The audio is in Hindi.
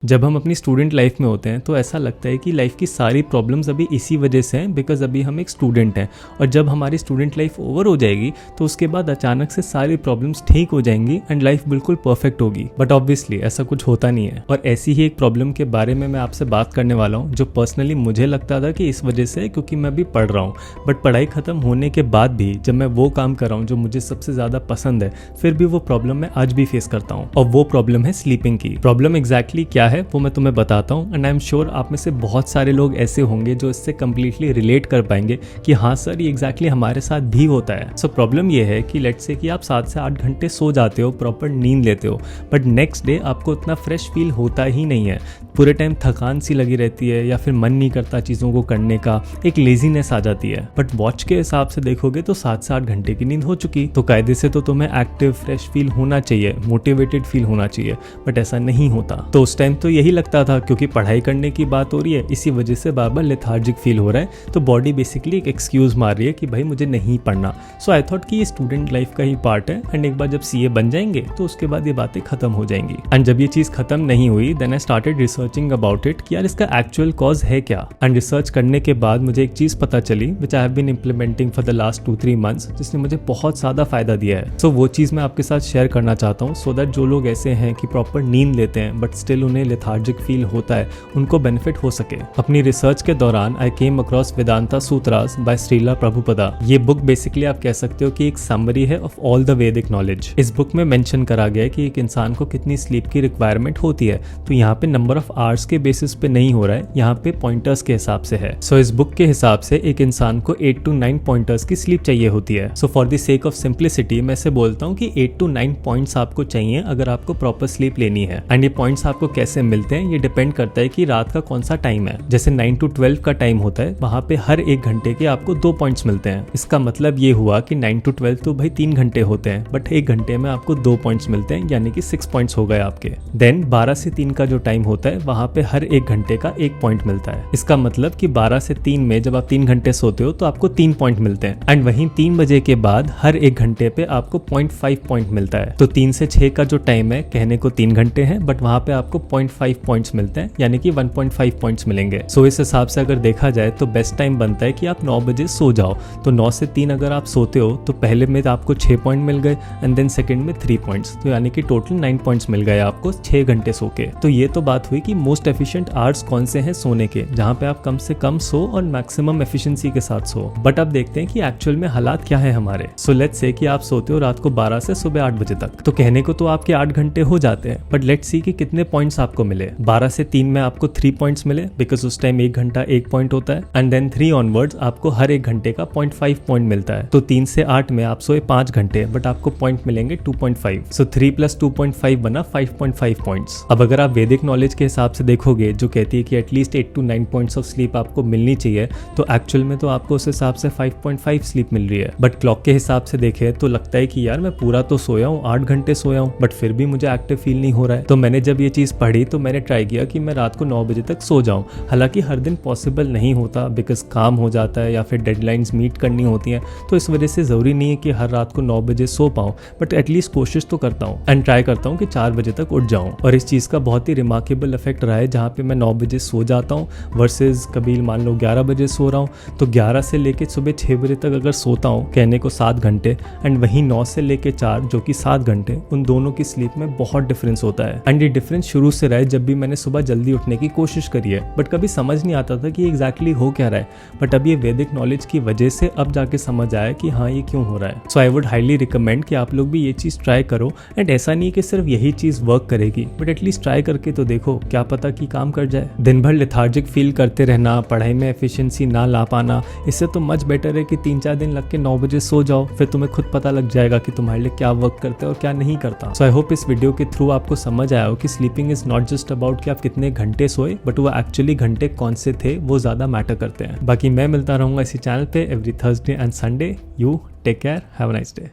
जब हम अपनी स्टूडेंट लाइफ में होते हैं तो ऐसा लगता है कि लाइफ की सारी प्रॉब्लम्स अभी इसी वजह से हैं बिकॉज अभी हम एक स्टूडेंट हैं। और जब हमारी स्टूडेंट लाइफ ओवर हो जाएगी तो उसके बाद अचानक से सारी प्रॉब्लम्स ठीक हो जाएंगी एंड लाइफ बिल्कुल परफेक्ट होगी। बट ऑब्वियसली ऐसा कुछ होता नहीं है। और ऐसी ही एक प्रॉब्लम के बारे में मैं आपसे बात करने वाला हूँ जो पर्सनली मुझे लगता था कि इस वजह से है क्योंकि मैं अभी पढ़ रहा हूँ। बट पढ़ाई खत्म होने के बाद भी जब मैं वो काम कर रहा हूँ जो मुझे सबसे ज़्यादा पसंद है, फिर भी वो प्रॉब्लम मैं आज भी फेस करता हूँ। और वो प्रॉब्लम है स्लीपिंग की। प्रॉब्लम एग्जैक्टली क्या है वो मैं तुम्हें बताता हूँ एंड आई एम श्योर आप में से बहुत सारे लोग ऐसे होंगे जो इससे कम्प्लीटली रिलेट कर पाएंगे कि हाँ सर, ये एग्जैक्टली हमारे साथ भी होता है। सो प्रॉब्लम ये है कि लेट्स से कि आप 7 से 8 घंटे सो जाते हो, प्रॉपर नींद लेते हो, बट नेक्स्ट डे आपको उतना फ्रेश फील होता ही नहीं है। पूरे टाइम थकान सी लगी रहती है या फिर मन नहीं करता चीज़ों को करने का, एक लेजीनेस आ जाती है। बट वॉच के हिसाब से देखोगे तो 7 से 8 घंटे की नींद हो चुकी, तो कायदे से तो तुम्हें एक्टिव फ्रेश फील होना चाहिए, मोटिवेटेड फील होना चाहिए, बट ऐसा नहीं होता। तो उस टाइम तो यही लगता था क्योंकि पढ़ाई करने की बात हो रही है, इसी वजह से बार बार लेथार्जिक फील हो रहा है, तो बॉडी बेसिकली एक एक्सक्यूज मार रही है कि भाई मुझे नहीं पढ़ना। सो आई थॉट कि ये स्टूडेंट लाइफ का ही पार्ट है एंड एक बार जब सीए बन जाएंगे तो उसके बाद ये बातें खत्म हो जाएंगी। एंड जब ये चीज़ खत्म नहीं हुई then I started researching about it कि यार इसका एक्चुअल कॉज है क्या। एंड रिसर्च करने के बाद मुझे एक चीज़ पता चली which I have been implementing for the last 2-3 months, जिसने मुझे बहुत ज़्यादा फायदा दिया है। सो वो चीज़ मैं आपके साथ शेयर करना चाहता हूँ सो दैट जो लोग ऐसे हैं कि प्रॉपर नींद लेते हैं बट स्टिल उन्हें लेथार्जिक फील होता है, उनको बेनिफिट हो सके। अपनी रिसर्च के दौरान I came across Vedanta Sutras by Srila Prabhupada. ये बुक बेसिकली आप कह सकते हो कि एक समरी है ऑफ ऑल द वैदिक नॉलेज। इस बुक में मेंशन करा गया है कि एक इंसान को कितनी स्लीप की रिक्वायरमेंट होती है। तो यहाँ पे नंबर ऑफ आवर्स के बेसिस पे नहीं हो रहा है, यहाँ पे पॉइंटर्स के हिसाब से है। सो इस बुक के हिसाब से एक इंसान को 8 to 9 पॉइंटर्स की स्लीप चाहिए होती है। So for the sake of simplicity मैं से बोलता हूँ कि 8 to 9 पॉइंट्स आपको चाहिए अगर आपको प्रॉपर स्लीप लेनी है। एंड ये पॉइंट्स आपको कैसे मिलते हैं ये डिपेंड करता है कि रात का कौन सा टाइम है। जैसे 9 to 12 का टाइम होता है, वहां पे हर 1 घंटे के आपको 2 पॉइंट्स मिलते हैं। इसका मतलब ये हुआ कि 9 to 12 तो भाई 3 घंटे होते हैं, बट 1 घंटे में आपको 2 पॉइंट्स मिलते हैं, यानी कि 6 पॉइंट्स हो गए आपके। देन 12 से 3 का जो टाइम होता है वहां पे हर 1 घंटे का 1 पॉइंट मिलता है। इसका मतलब कि 12 से 3 में जब आप 3 घंटे सोते हो तो आपको 3 पॉइंट मिलते हैं। एंड वहीं 3 बजे के बाद हर 1 घंटे पे आपको 0.5 पॉइंट मिलता है। तो 3 से 6 का जो टाइम है, कहने को 3 घंटे हैं, बट वहां पे आपको 0.5 पॉइंट्स मिलते हैं, यानी कि 1.5 पॉइंट्स मिलेंगे। सो इस हिसाब से अगर देखा जाए तो बेस्ट टाइम बनता है कि आप 9 बजे सो जाओ। तो 9 से 3 अगर आप सोते हो तो पहले में आपको 6 पॉइंट मिल गए एंड देन सेकंड में 3 पॉइंट्स, तो यानी कि टोटल 9 पॉइंट्स मिल गए आपको 6 घंटे सो के। तो ये तो बात हुई कि मोस्ट एफिशिएंट आवर्स कौन से हैं सोने के, जहां पे आप कम से कम सो और मैक्सिमम एफिशिएंसी के साथ सो। बट अब देखते हैं कि एक्चुअल में हालात क्या है हमारे। सो लेट्स से कि आप सोते हो रात को 12 से सुबह 8 बजे तक, तो कहने को तो आपके 8 घंटे हो जाते हैं, बट लेट्स सी कि कितने पॉइंट्स आपको मिले। 12 से 3 में आपको 3 पॉइंट्स मिले बिकॉज उस टाइम 1 घंटा 1 पॉइंट होता है। एंड देन 3 ऑनवर्ड्स आपको हर 1 घंटे का 0.5 पॉइंट मिलता है। तो 3 से 8 में आप सोए 5 घंटे, बट आपको पॉइंट मिलेंगे 2.5। सो 3 + 2.5 बना 5.5 पॉइंट्स। अब अगर आप वैदिक नॉलेज के हिसाब से देखोगे जो कहती है कि at least 8 to 9 points of sleep आपको मिलनी चाहिए, तो एक्चुअल में तो आपको उस हिसाब से 5.5 स्लीप मिल रही है। बट क्लॉक के हिसाब से देखे तो लगता है कि यार मैं पूरा तो सोया हूँ, 8 घंटे सोया हूँ, बट फिर भी मुझे एक्टिव फील नहीं हो रहा है। तो मैंने जब ये चीज़ पढ़ी तो मैंने ट्राई किया कि मैं रात को 9 बजे तक सो जाऊँ। हालांकि हर दिन पॉसिबल नहीं होता बिकॉज काम हो जाता है या फिर डेडलाइंस मीट करनी होती हैं, तो इस वजह से ज़रूरी नहीं है कि हर रात को 9 बजे सो पाऊँ, बट एटलीस्ट कोशिश तो करता हूँ एंड ट्राई करता हूँ कि 4 बजे तक उठ जाऊँ। और इस चीज़ का बहुत ही रिमार्केबल इफेक्ट रहा है, जहाँ पे मैं 9 बजे सो जाता हूँ वर्सेस कभी मान लो 11 बजे सो रहा हूँ। तो 11 से लेके सुबह 6 बजे तक अगर सोता हूँ, कहने को 7 घंटे, एंड वहीं 9 से लेके 4 जो कि 7 घंटे, उन दोनों की स्लीप में बहुत डिफरेंस होता है। एंड ये डिफरेंस शुरू से रहा है जब भी मैंने सुबह जल्दी उठने की कोशिश करी है, बट कभी समझ नहीं आता था कि एग्जैक्टली हो क्या रहा है। बट अब ये वैदिक नॉलेज की वजह से अब जाके समझ आया कि हाँ ये क्यों हो रहा है। सो आई वुड हाईली रिकमेंड कि आप लोग भी ये चीज़ ट्राई करो। एंड ऐसा नहीं कि सिर्फ यही चीज़ वर्क करेगी, बट एटलीस्ट ट्राई करके तो देखो, क्या पता कि काम कर जाए। दिन भर लेथार्जिक फील करते रहना, पढ़ाई में एफिशिएंसी ना ला पाना, इससे तो मच बेटर है कि 3-4 दिन लग के 9 बजे सो जाओ, फिर तुम्हें खुद पता लग जाएगा कि तुम्हारे लिए क्या वर्क करता है और क्या नहीं करता। सो आई होप इस वीडियो के थ्रू आपको समझ आया हो कि sleeping is not just about कि आप कितने घंटे सोए, बट वो एक्चुअली घंटे कौन से थे वो ज़्यादा मैटर करते हैं। बाकी मैं मिलता रहूंगा इसी चैनल पे every Thursday and Sunday. You take care, have a nice day.